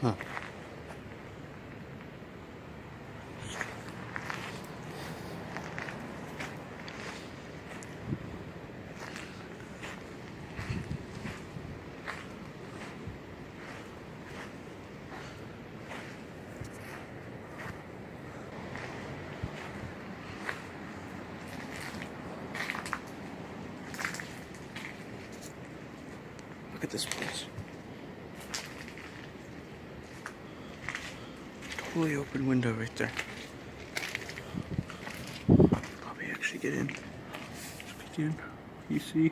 Huh. Look at this place. Totally open window right there. Probably actually get in. Just peek in. You see?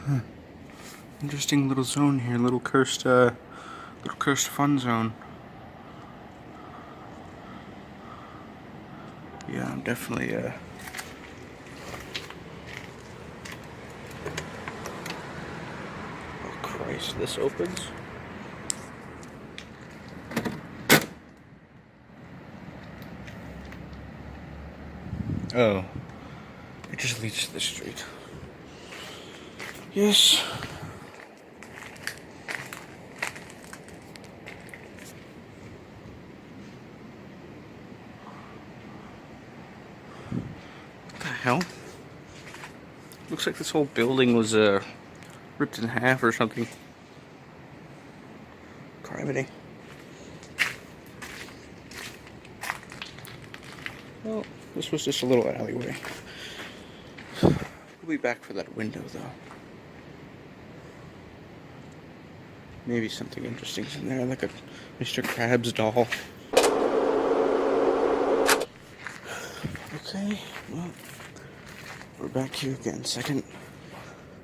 Huh. Interesting little zone here. Little cursed fun zone. Yeah, I'm definitely oh Christ, this opens. Oh, it just leads to the street. Yes. What the hell? Looks like this whole building was ripped in half or something. Criminy. Well, this was just a little alleyway. We'll be back for that window, though. Maybe something interesting's in there, like a Mr. Krabs doll. Okay, well, we're back here again. Second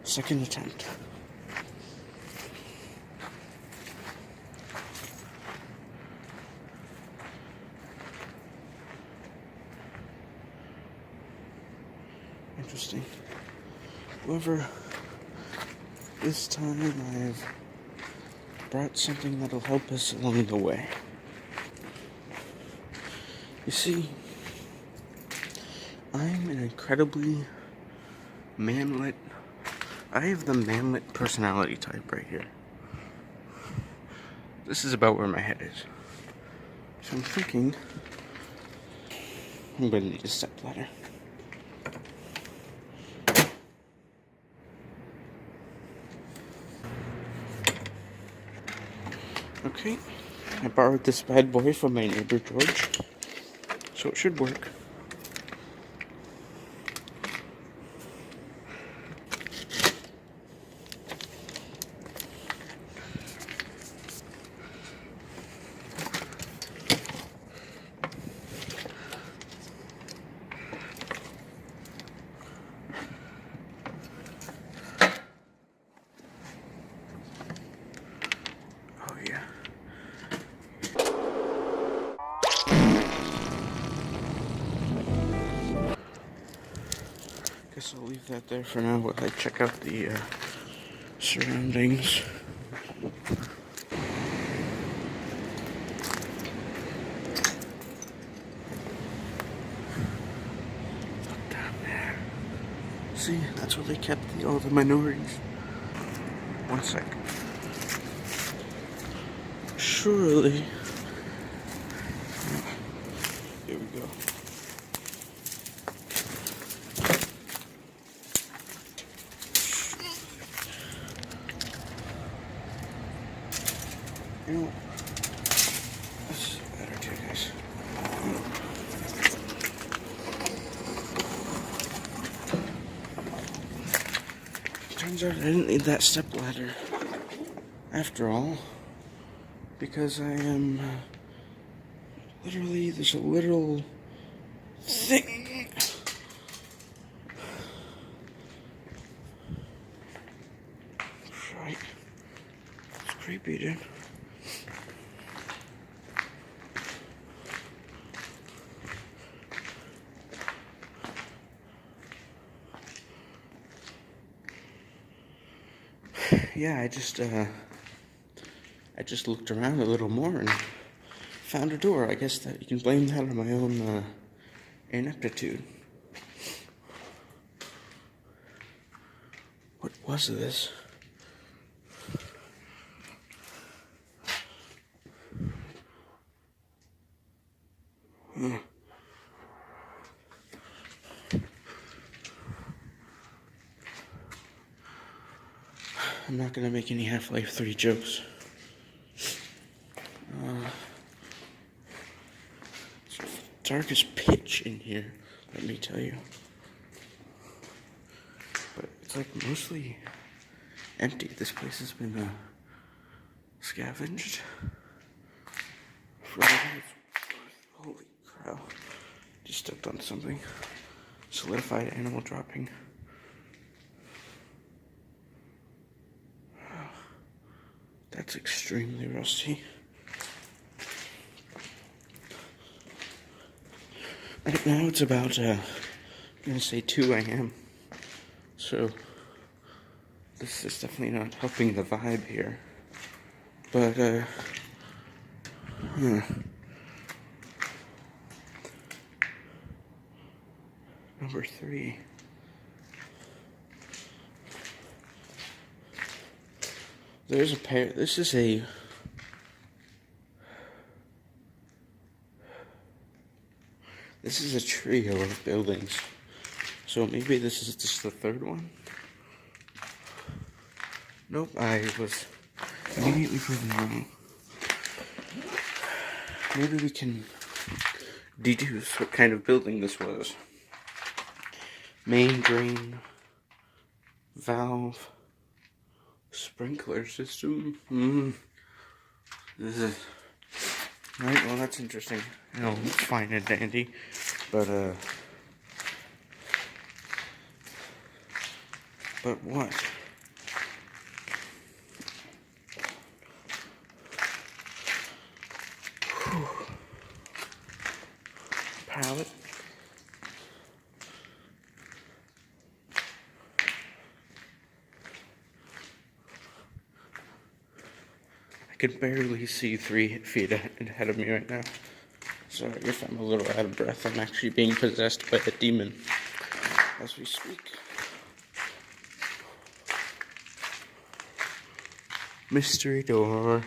attempt. Interesting. However, this time I've brought something that'll help us along the way. You see, I'm an incredibly manlit. I have the manlit personality type right here. This is about where my head is. So I'm thinking I'm going to need a stepladder. Okay, I borrowed this bad boy from my neighbor George, so it should work. Oh yeah. Guess I'll leave that there for now while I check out the surroundings. Look down there. See, that's where they kept all the minorities. One sec. Surely. Here we go. You know, this is better too, guys. Turns out I didn't need that stepladder after all, because I am literally, there's a literal thing. Right. It's creepy, dude. Yeah, I just looked around a little more and found a door. I guess that you can blame that on my own ineptitude. What was this? Huh. I'm not gonna make any Half-Life 3 jokes. It's dark as pitch in here, let me tell you. But it's like mostly empty. This place has been scavenged for what it's worth. Holy cow. Just stepped on something. Solidified animal dropping. That's extremely rusty. Right now it's about, I'm gonna say 2 a.m. So, this is definitely not helping the vibe here. But, Number 3. There's a pair. This is a. This is a trio of buildings. So maybe this is just the third one? Nope, I was immediately proven wrong. Maybe we can deduce what kind of building this was. Main drain, valve, sprinkler system. This is right. Well, that's interesting. You know, fine and dandy, but what? Whew. Pallet. I can barely see 3 feet ahead of me right now. Sorry if I'm a little out of breath. I'm actually being possessed by a demon as we speak. Mystery door.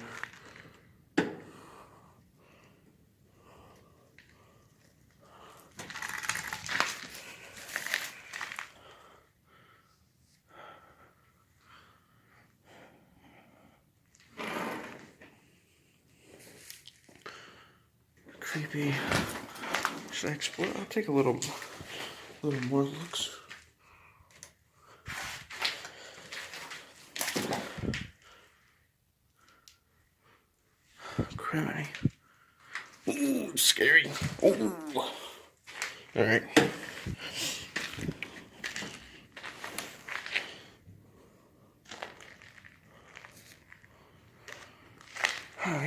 Creepy. Should I explore? I'll take a little more looks. Criminy. Ooh, scary. Ooh. Alright.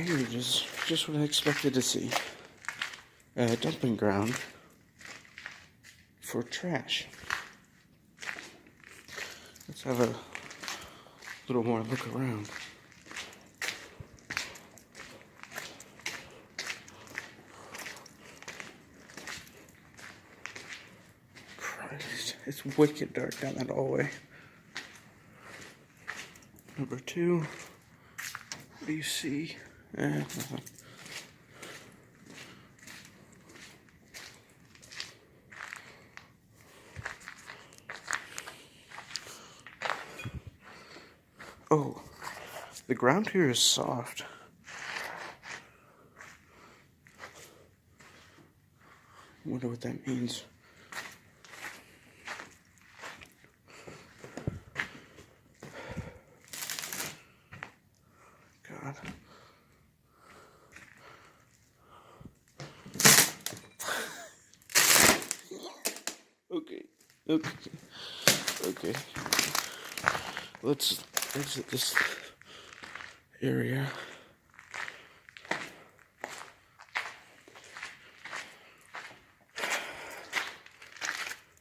Here it is. Just what I expected to see. A dumping ground for trash. Let's have a little more look around. Christ, it's wicked dark down that hallway. Number 2. What do you see? Nothing. Oh, the ground here is soft. I wonder what that means. God. Okay. Let's exit this area.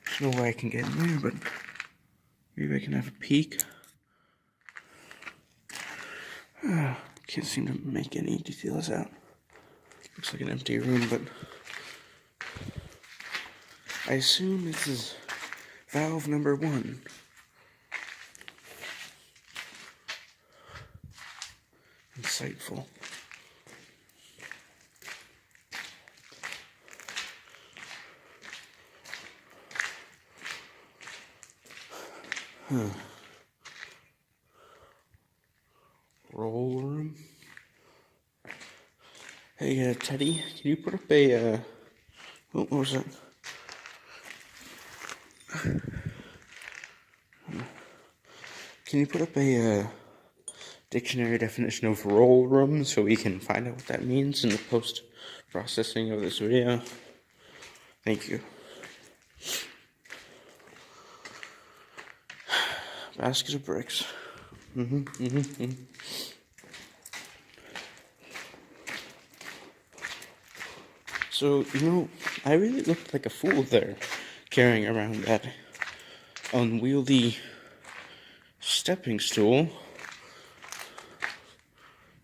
There's no way I can get in there, but maybe I can have a peek. Can't seem to make any details out. Looks like an empty room, but I assume this is valve number 1. insightful. Roll room. Hey, Teddy, can you put up a, what was that? Can you put up a, dictionary definition of roll room so we can find out what that means in the post-processing of this video? Thank you. Basket of bricks. So, I really looked like a fool there, carrying around that unwieldy stepping stool.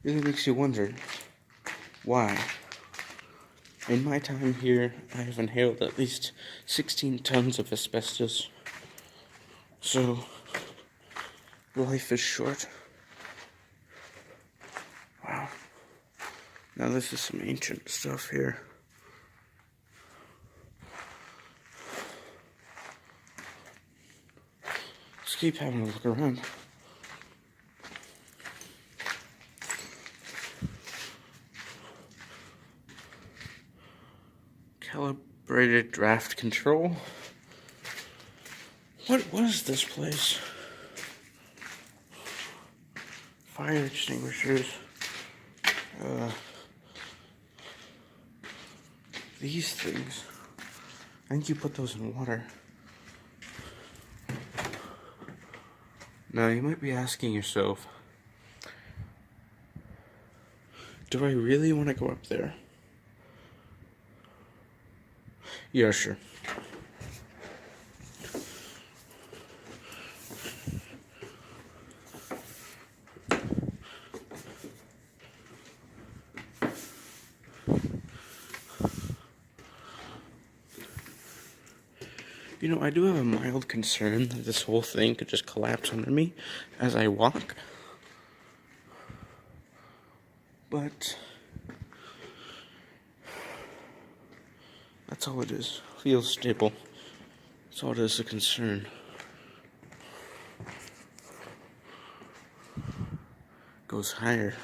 Really makes you wonder, why? In my time here, I have inhaled at least 16 tons of asbestos. So, life is short. Wow. Now this is some ancient stuff here. Let's keep having a look around. Calibrated draft control. What was this place? Fire extinguishers. These things. I think you put those in water. Now you might be asking yourself, do I really want to go up there? Yeah, sure. I do have a mild concern that this whole thing could just collapse under me as I walk. But that's all it is. Feels stable. That's all it is, a concern. Goes higher.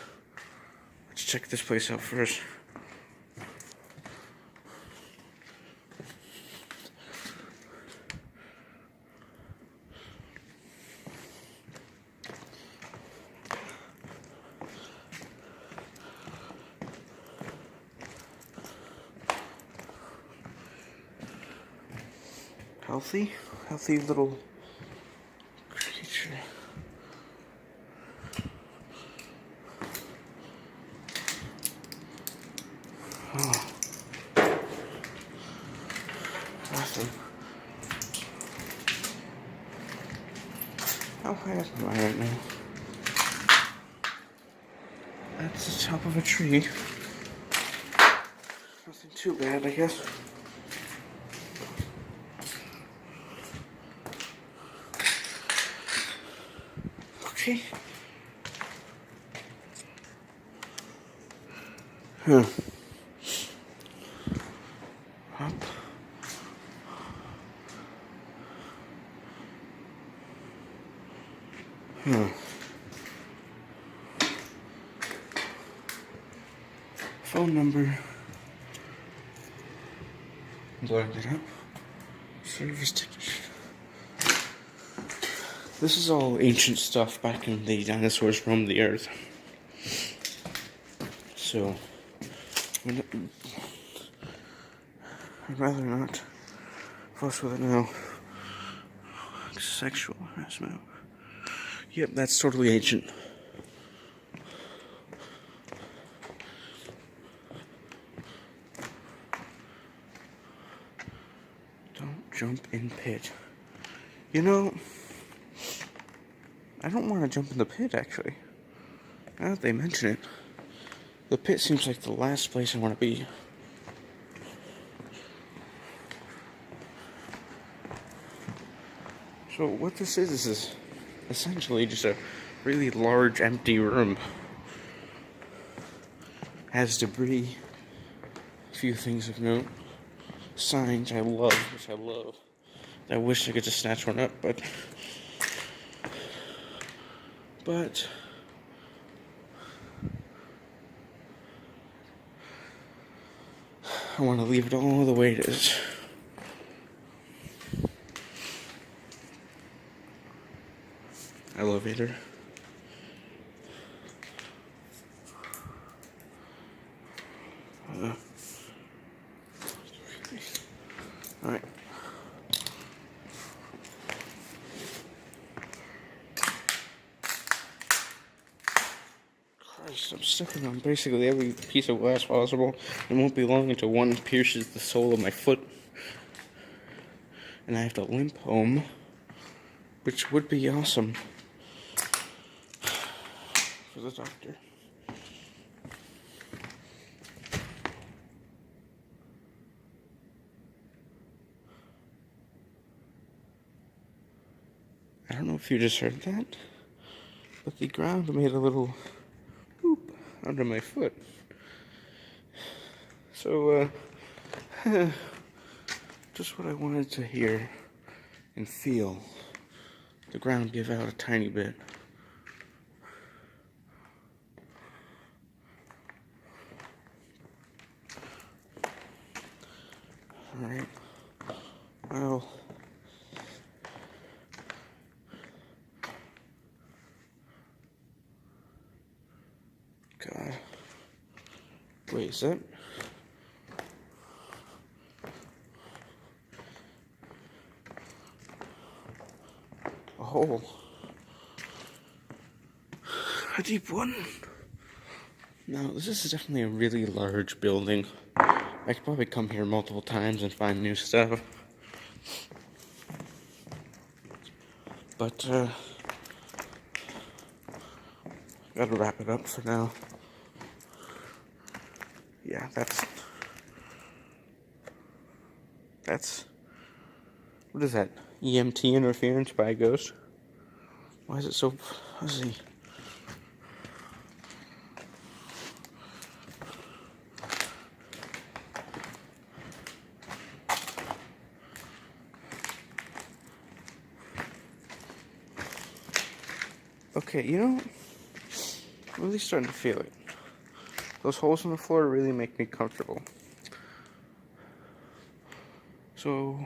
Let's check this place out first. Healthy little creature. Oh. Awesome. How high up am I right now? That's the top of a tree. Nothing too bad, I guess. Okay. Up. Phone number. Blowing it up. Service ticket. This is all ancient stuff back when the dinosaurs roamed the earth. So, I'd rather not fuss with it now. Sexual harassment. Yep, that's totally ancient. Don't jump in pit. I don't want to jump in the pit, actually. Now that they mention it, the pit seems like the last place I want to be. So what this is essentially just a really large empty room. has debris. A few things of note. Signs I love, which I love. I wish I could just snatch one up, but I want to leave it all the way it is. Elevator. Alright. Christ, I'm stepping on basically every piece of glass possible. It won't be long until one pierces the sole of my foot. And I have to limp home, which would be awesome for the doctor. I don't know if you just heard that, but the ground made a little whoop under my foot. So, just what I wanted to hear and feel. The ground give out a tiny bit. Alright. Well. God. Wait, is that? A hole. A deep one. Now, this is definitely a really large building. I could probably come here multiple times and find new stuff. But, gotta wrap it up for now. Yeah, that's, what is that? EMT interference by a ghost? Why is it so fuzzy? Okay, you know, I'm really starting to feel it. Those holes in the floor really make me comfortable. So,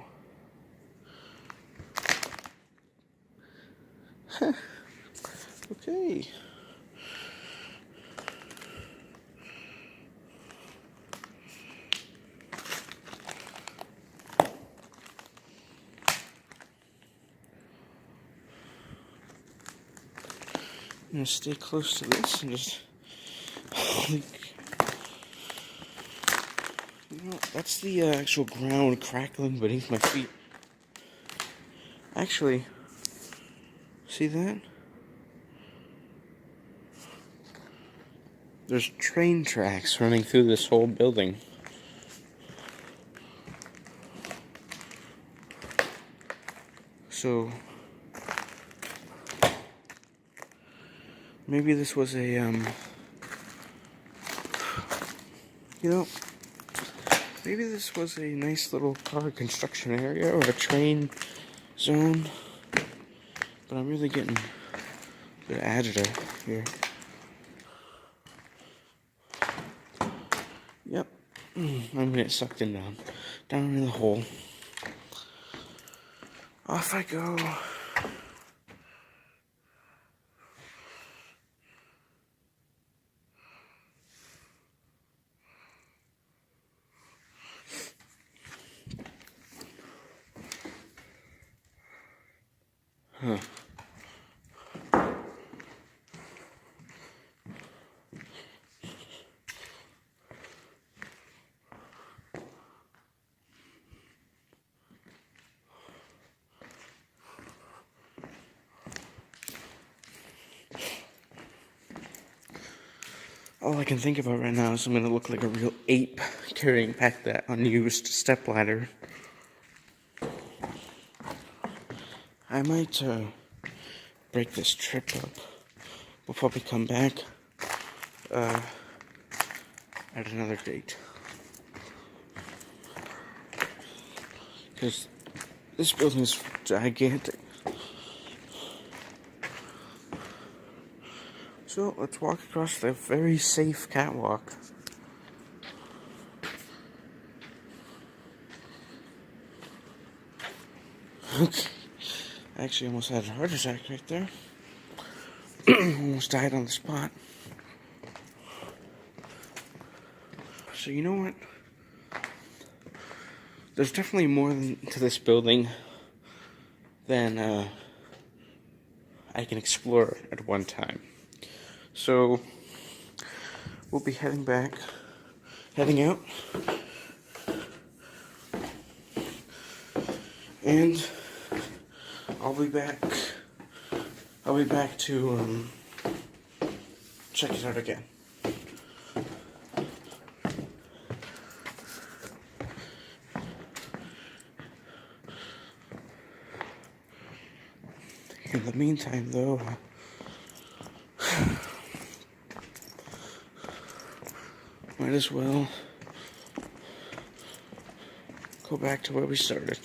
okay. I'm gonna stay close to this and just, you know, that's the actual ground crackling beneath my feet. Actually, see that? There's train tracks running through this whole building. So, maybe this was a, you know, maybe this was a nice little car construction area or a train zone. But I'm really getting a bit of agita here. Yep. I'm gonna get sucked in down in the hole. Off I go. Huh. All I can think about right now is I'm gonna look like a real ape carrying back that unused stepladder. I might break this trip up. We'll probably come back at another date. Because this building is gigantic. So let's walk across the very safe catwalk. Okay. I actually almost had a heart attack right there. Almost died on the spot. So you know what? There's definitely more to this building than I can explore at one time. So we'll be heading out, and I'll be back to check it out again. In the meantime, though, might as well go back to where we started.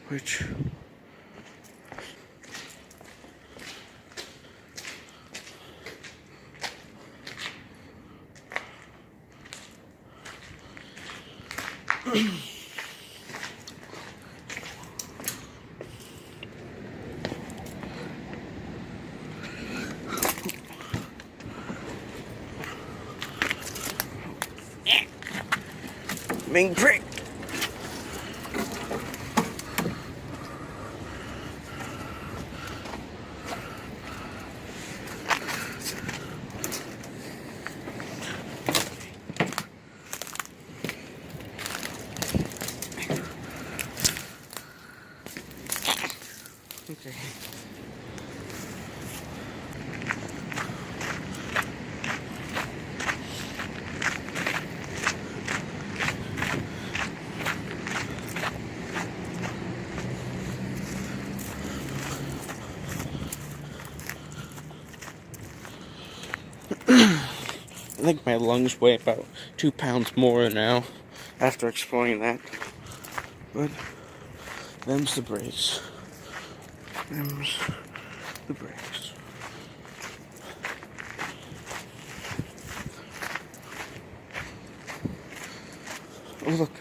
Which being pricked. Okay. I think my lungs weigh about 2 pounds more now after exploring that. But them's the breaks. Them's the breaks. Oh look,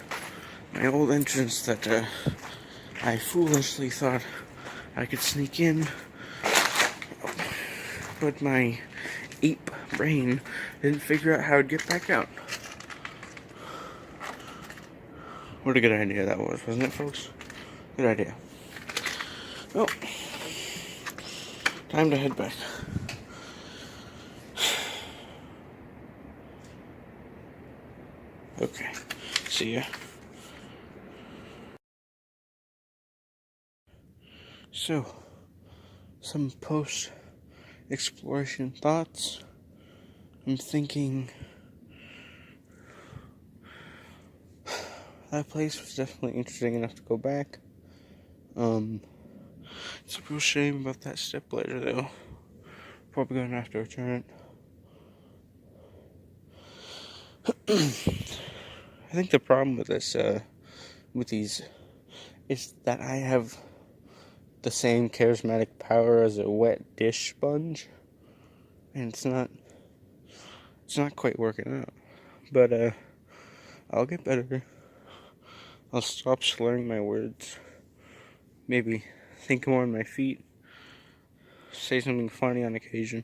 my old entrance that I foolishly thought I could sneak in, but my ape brain didn't figure out how to get back out. What a good idea that was, wasn't it, folks? Good idea. Well, time to head back. Okay, see ya. So, some post-exploration thoughts. I'm thinking that place was definitely interesting enough to go back. It's a real shame about that stepladder, though. Probably gonna have to return it. I think the problem with this, with these, is that I have the same charismatic power as a wet dish sponge, and it's not quite working out. But I'll get better. I'll stop slurring my words. Maybe think more on my feet. Say something funny on occasion.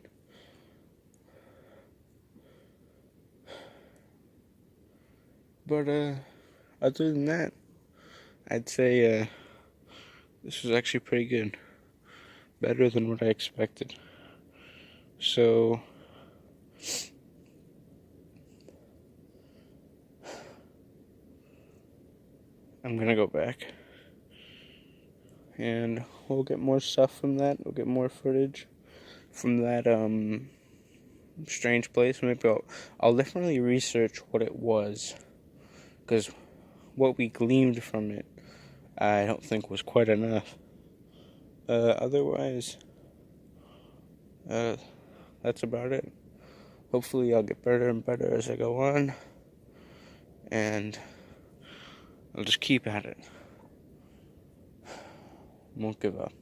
But other than that, I'd say this was actually pretty good. Better than what I expected. So I'm gonna go back. And we'll get more stuff from that. We'll get more footage from that strange place. Maybe I'll definitely research what it was, because what we gleaned from it, I don't think was quite enough. Otherwise, That's about it. Hopefully I'll get better and better as I go on, and I'll just keep at it. Won't give up.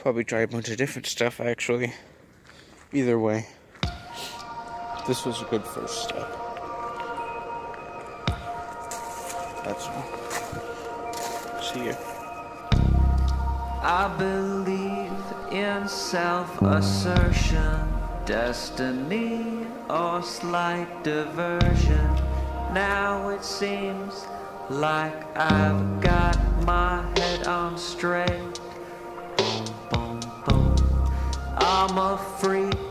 Probably try a bunch of different stuff, actually. Either way, this was a good first step. That's all. See ya. I believe in self-assertion, destiny or slight diversion. Now it seems like I've got my head on straight. Boom, boom, boom. I'm a freak